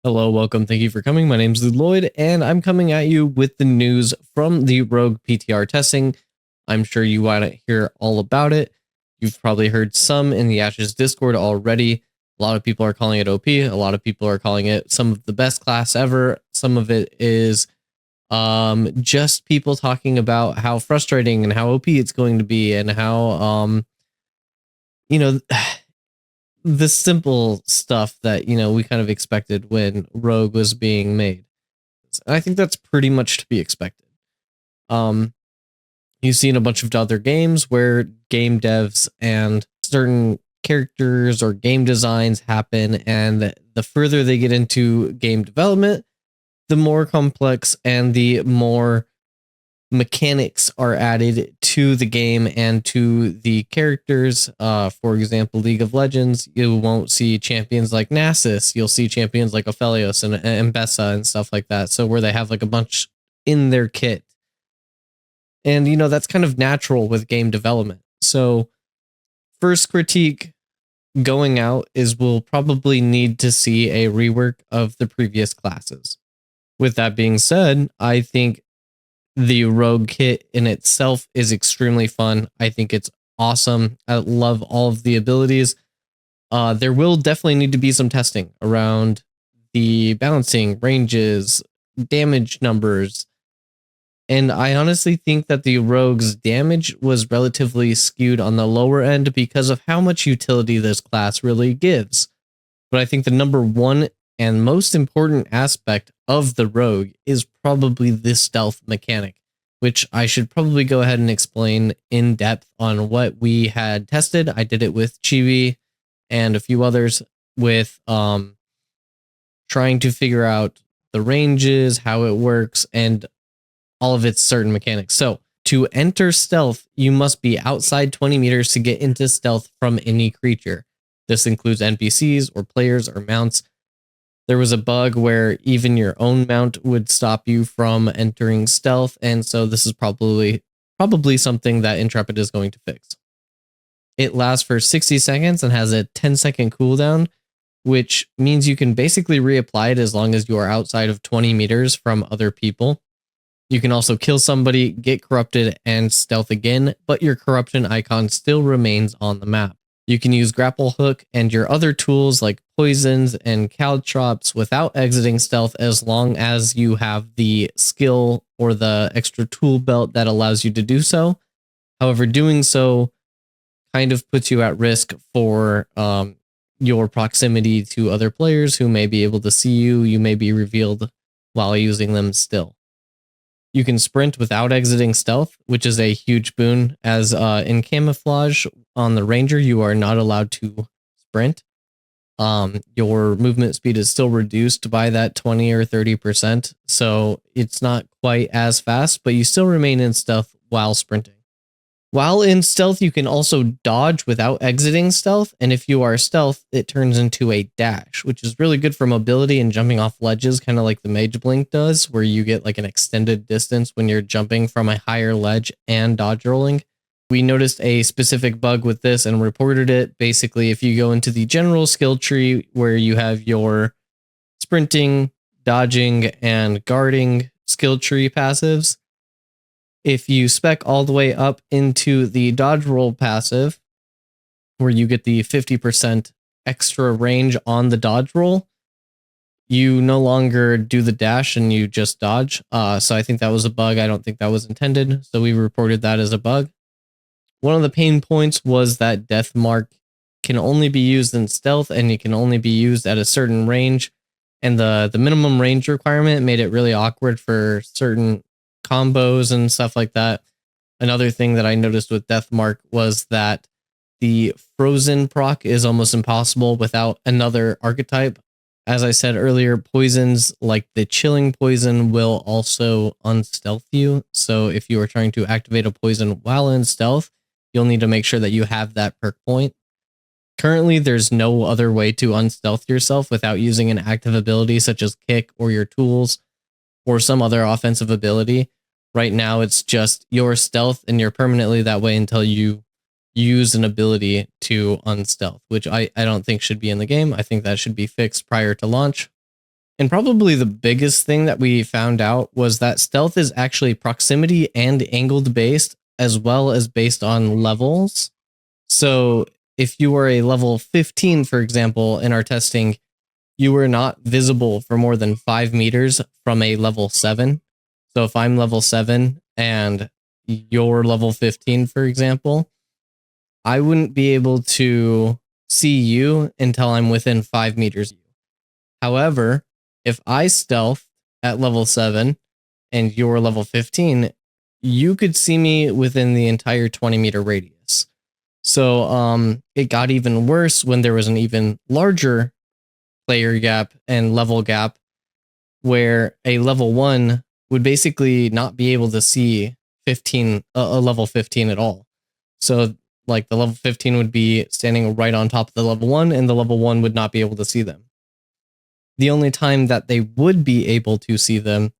Hello, welcome. Thank you for coming. My name is Llewd Lloyd, and I'm coming at you with the news from the Rogue PTR testing. I'm sure you want to hear all about it. You've probably heard some in the Ashes Discord already. A lot of people are calling it OP. A lot of people are calling it some of the best class ever. Some of it is just people talking about how frustrating and how OP it's going to be and how you know the simple stuff that we kind of expected when Rogue was being made. I think that's pretty much to be expected. You've seen a bunch of other games where game devs and certain characters or game designs happen, and the further they get into game development, the more complex and the more mechanics are added to the game and to the characters. For example, League of Legends, you won't see champions like Nasus. You'll see champions like Aphelios and Bessa and stuff like that. So where they have like a bunch in their kit. And, that's kind of natural with game development. So first critique going out is we'll probably need to see a rework of the previous classes. With that being said, I think the Rogue kit in itself is extremely fun. I think it's awesome. I love all of the abilities. There will definitely need to be some testing around the balancing, ranges, damage numbers. And I honestly think that the Rogue's damage was relatively skewed on the lower end because of how much utility this class really gives. But I think the number one and most important aspect of the Rogue is probably this stealth mechanic, which I should probably go ahead and explain in depth on what we had tested. I did it with Chibi and a few others with trying to figure out the ranges, how it works, and all of its certain mechanics. So to enter stealth, you must be outside 20 meters to get into stealth from any creature. This includes NPCs or players or mounts. There was a bug where even your own mount would stop you from entering stealth, and so this is probably something that Intrepid is going to fix. It lasts for 60 seconds and has a 10-second cooldown, which means you can basically reapply it as long as you are outside of 20 meters from other people. You can also kill somebody, get corrupted, and stealth again, but your corruption icon still remains on the map. You can use grapple hook and your other tools like poisons and caltrops without exiting stealth as long as you have the skill or the extra tool belt that allows you to do so. However, doing so kind of puts you at risk for your proximity to other players who may be able to see you. You may be revealed while using them still. You can sprint without exiting stealth, which is a huge boon, as in camouflage on the Ranger, you are not allowed to sprint. Your movement speed is still reduced by that 20 or 30%, so it's not quite as fast, but you still remain in stealth while sprinting. While in stealth, you can also dodge without exiting stealth, and if you are stealth, it turns into a dash, which is really good for mobility and jumping off ledges, kind of like the Mage Blink does, where you get like an extended distance when you're jumping from a higher ledge and dodge rolling. We noticed a specific bug with this and reported it. Basically, if you go into the general skill tree where you have your sprinting, dodging, and guarding skill tree passives, if you spec all the way up into the dodge roll passive, where you get the 50% extra range on the dodge roll, you no longer do the dash and you just dodge. So I think that was a bug. I don't think that was intended. So we reported that as a bug. One of the pain points was that Death Mark can only be used in stealth and it can only be used at a certain range. And the minimum range requirement made it really awkward for certain combos and stuff like that. Another thing that I noticed with Death Mark was that the frozen proc is almost impossible without another archetype. As I said earlier, poisons like the chilling poison will also unstealth you. So if you are trying to activate a poison while in stealth, you'll need to make sure that you have that perk point. Currently, there's no other way to unstealth yourself without using an active ability such as kick or your tools or some other offensive ability. Right now, it's just your stealth and you're permanently that way until you use an ability to unstealth, which I don't think should be in the game. I think that should be fixed prior to launch. And probably the biggest thing that we found out was that stealth is actually proximity and angled based, as well as based on levels. So if you were a level 15, for example, in our testing, you were not visible for more than 5 meters from a level 7. So if I'm level 7 and you're level 15, for example, I wouldn't be able to see you until I'm within 5 meters of you. However, if I stealth at level 7 and you're level 15, you could see me within the entire 20-meter radius. So it got even worse when there was an even larger player gap and level gap, where a level 1 would basically not be able to see a level 15 at all. So like the level 15 would be standing right on top of the level 1, and the level 1 would not be able to see them. The only time that they would be able to see them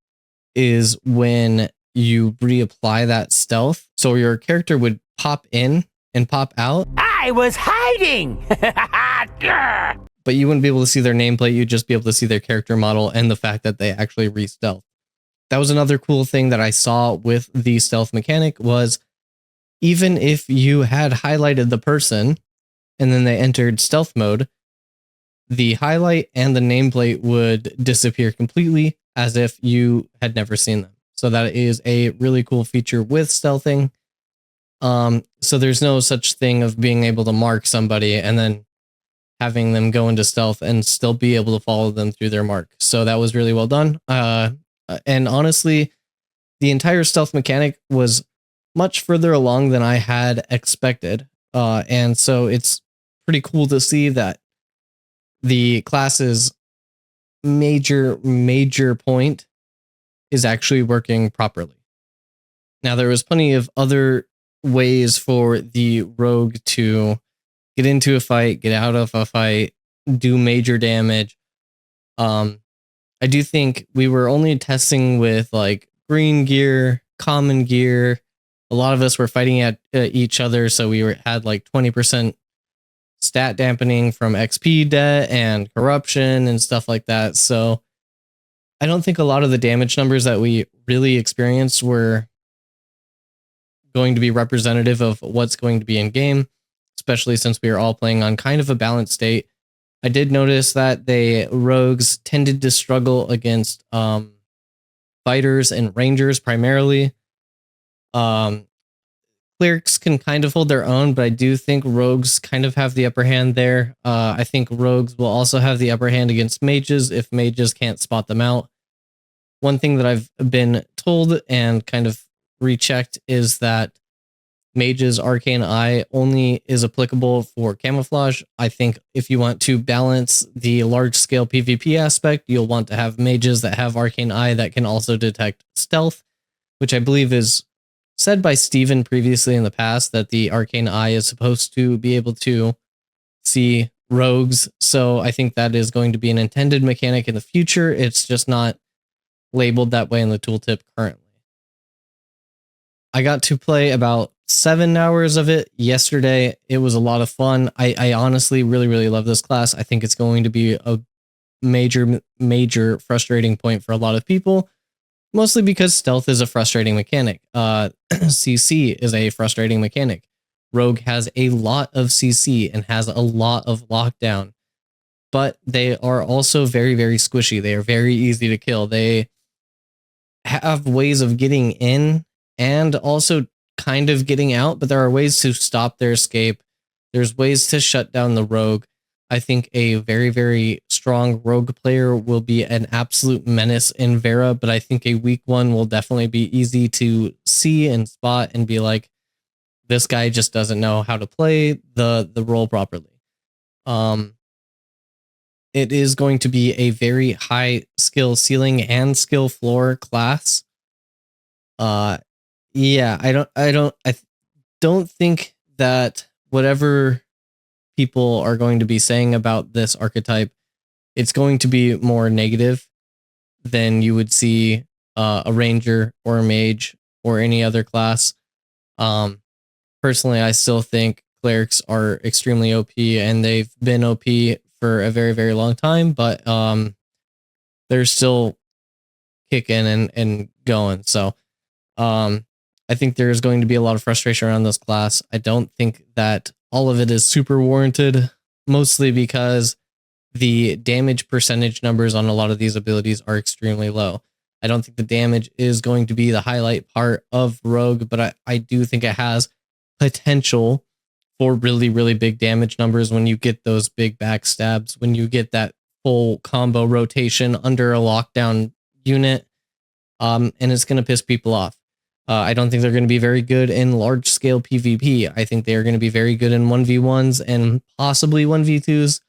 is when you reapply that stealth. So your character would pop in and pop out. I was hiding! But you wouldn't be able to see their nameplate. You'd just be able to see their character model and the fact that they actually re-stealth. That was another cool thing that I saw with the stealth mechanic was even if you had highlighted the person and then they entered stealth mode, the highlight and the nameplate would disappear completely as if you had never seen them. So that is a really cool feature with stealthing. So there's no such thing of being able to mark somebody and then having them go into stealth and still be able to follow them through their mark. So that was really well done. And honestly, the entire stealth mechanic was much further along than I had expected. And so it's pretty cool to see that the class's major point is actually working properly. Now, there was plenty of other ways for the rogue to get into a fight, get out of a fight, do major damage. I do think we were only testing with like green gear, common gear. A lot of us were fighting at each other, so we had like 20% stat dampening from XP debt and corruption and stuff like that. So I don't think a lot of the damage numbers that we really experienced were going to be representative of what's going to be in game, especially since we are all playing on kind of a balanced state. I did notice that the rogues tended to struggle against fighters and rangers primarily. Clerics can kind of hold their own, but I do think rogues kind of have the upper hand there. I think rogues will also have the upper hand against mages if mages can't spot them out. One thing that I've been told and kind of rechecked is that mage's arcane eye only is applicable for camouflage. I think if you want to balance the large scale PvP aspect, you'll want to have mages that have arcane eye that can also detect stealth, which I believe is said by Steven previously in the past, that the arcane eye is supposed to be able to see rogues. So I think that is going to be an intended mechanic in the future. It's just not labeled that way in the tooltip currently. I got to play about 7 hours of it yesterday. It was a lot of fun. I honestly really love this class. I think it's going to be a major frustrating point for a lot of people, mostly because stealth is a frustrating mechanic. CC is a frustrating mechanic. Rogue has a lot of CC and has a lot of lockdown, but they are also very squishy. They are very easy to kill. They have ways of getting in and also kind of getting out, but there are ways to stop their escape. There's ways to shut down the rogue. I think a very strong rogue player will be an absolute menace in Vera, but I think a weak one will definitely be easy to see and spot and be like, this guy just doesn't know how to play the role properly. It is going to be a very high skill ceiling and skill floor class. Yeah, I don't think that whatever people are going to be saying about this archetype, it's going to be more negative than you would see a ranger or a mage or any other class. Personally, I still think clerics are extremely OP, and they've been OP for a very long time, but they're still kicking and going. So I think there's going to be a lot of frustration around this class. I don't think that all of it is super warranted, mostly because the damage percentage numbers on a lot of these abilities are extremely low. I don't think the damage is going to be the highlight part of Rogue, but I do think it has potential for really, really big damage numbers when you get those big backstabs, when you get that full combo rotation under a lockdown unit, and it's going to piss people off. I don't think they're going to be very good in large scale PvP. I think they are going to be very good in 1v1s and possibly 1v2s.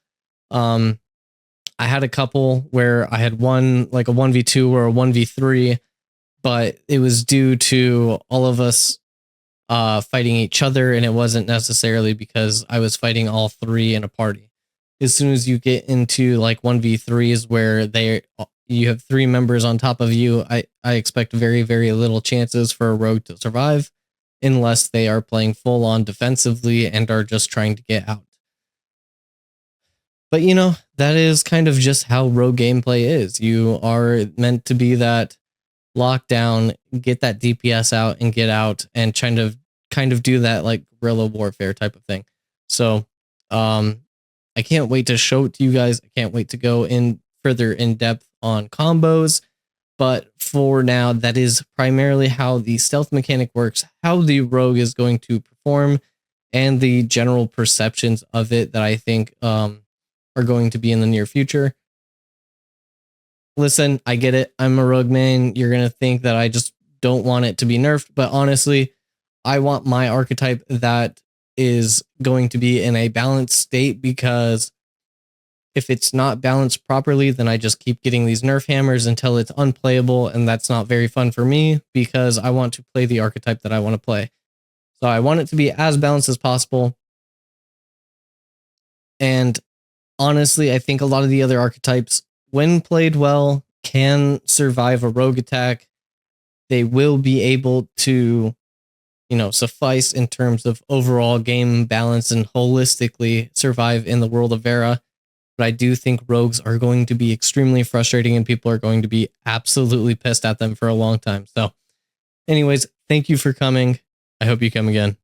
I had a couple where I had one like a 1v2 or a 1v3, but it was due to all of us fighting each other, and it wasn't necessarily because I was fighting all three in a party. As soon as you get into like 1v3s where you have three members on top of you, I expect very, very little chances for a rogue to survive unless they are playing full on defensively and are just trying to get out. But that is kind of just how rogue gameplay is. You are meant to be that lockdown, get that DPS out and get out and kind of do that like guerrilla warfare type of thing. So I can't wait to show it to you guys. I can't wait to go in further in depth on combos. But for now, that is primarily how the stealth mechanic works, how the rogue is going to perform, and the general perceptions of it that I think are going to be in the near future. Listen, I get it. I'm a rogue main. You're going to think that I just don't want it to be nerfed. But honestly, I want my archetype that is going to be in a balanced state, because if it's not balanced properly, then I just keep getting these nerf hammers until it's unplayable. And that's not very fun for me, because I want to play the archetype that I want to play. So I want it to be as balanced as possible. And honestly, I think a lot of the other archetypes, when played well, can survive a rogue attack. They will be able to, suffice in terms of overall game balance and holistically survive in the world of Vera. But I do think rogues are going to be extremely frustrating, and people are going to be absolutely pissed at them for a long time. So anyways, thank you for coming. I hope you come again.